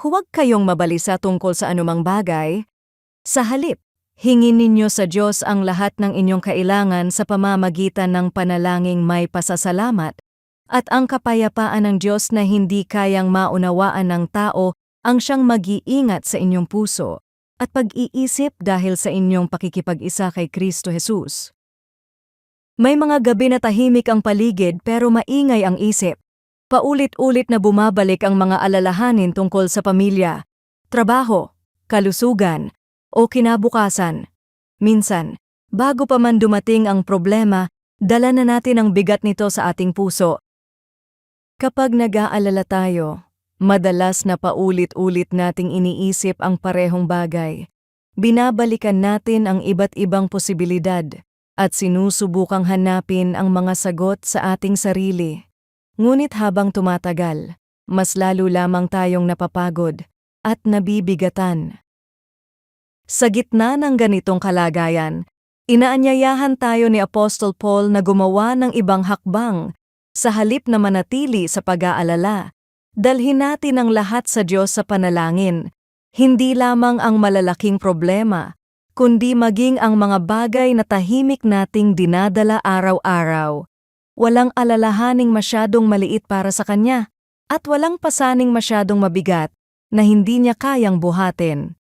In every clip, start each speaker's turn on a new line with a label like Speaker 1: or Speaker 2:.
Speaker 1: Huwag kayong mabalisa tungkol sa anumang bagay. Sa halip, hingin ninyo sa Diyos ang lahat ng inyong kailangan sa pamamagitan ng panalangin may pasasalamat, at ang kapayapaan ng Diyos na hindi kayang maunawaan ng tao ang siyang mag-iingat sa inyong puso at pag-iisip dahil sa inyong pakikipag-isa kay Kristo Jesus. May mga gabi na tahimik ang paligid pero maingay ang isip. Paulit-ulit na bumabalik ang mga alalahanin tungkol sa pamilya, trabaho, kalusugan, o kinabukasan. Minsan, bago pa man dumating ang problema, dala na natin ang bigat nito sa ating puso. Kapag nag-aalala tayo, madalas na paulit-ulit nating iniisip ang parehong bagay. Binabalikan natin ang iba't ibang posibilidad at sinusubukang hanapin ang mga sagot sa ating sarili. Ngunit habang tumatagal, mas lalo lamang tayong napapagod at nabibigatan. Sa gitna ng ganitong kalagayan, inaanyayahan tayo ni Apostol Paul na gumawa ng ibang hakbang. Sa halip na manatili sa pag-aalala, dalhin natin ang lahat sa Diyos sa panalangin, hindi lamang ang malalaking problema, kundi maging ang mga bagay na tahimik nating dinadala araw-araw. Walang alalahaning masyadong maliit para sa Kanya, at walang pasaning masyadong mabigat na hindi Niya kayang buhatin.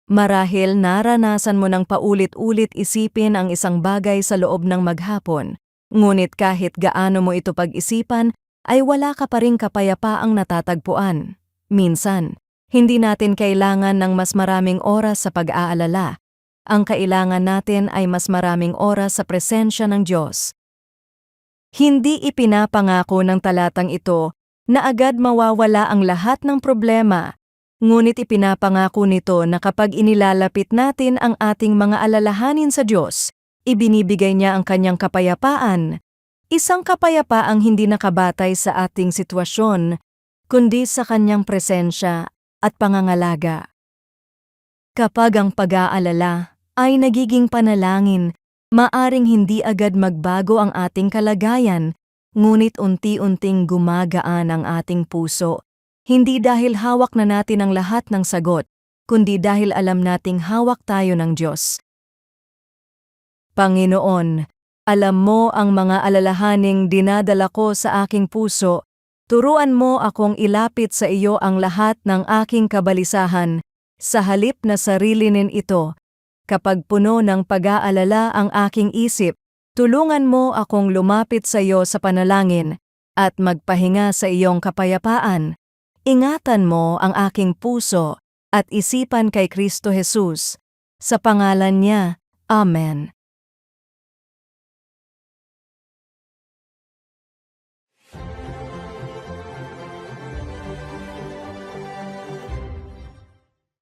Speaker 1: Marahil naranasan mo ng paulit-ulit isipin ang isang bagay sa loob ng maghapon, ngunit kahit gaano mo ito pag-isipan, ay wala ka pa ring kapayapaang natatagpuan. Minsan, hindi natin kailangan ng mas maraming oras sa pag-aalala. Ang kailangan natin ay mas maraming oras sa presensya ng Diyos. Hindi ipinapangako ng talatang ito na agad mawawala ang lahat ng problema, ngunit ipinapangako nito na kapag inilalapit natin ang ating mga alalahanin sa Diyos, ibinibigay Niya ang Kanyang kapayapaan, isang kapayapaang hindi nakabatay sa ating sitwasyon, kundi sa Kanyang presensya at pangangalaga. Kapag ang pag-aalala ay nagiging panalangin, maaring hindi agad magbago ang ating kalagayan, ngunit unti-unting gumagaan ang ating puso. Hindi dahil hawak na natin ang lahat ng sagot, kundi dahil alam nating hawak tayo ng Diyos. Panginoon, alam mo ang mga alalahaning dinadala ko sa aking puso. Turuan mo akong ilapit sa iyo ang lahat ng aking kabalisahan, sa halip na sarilinin ito. Kapag puno ng pag-aalala ang aking isip, tulungan mo akong lumapit sa iyo sa panalangin at magpahinga sa iyong kapayapaan. Ingatan mo ang aking puso at isipan kay Kristo Jesus. Sa pangalan niya, Amen.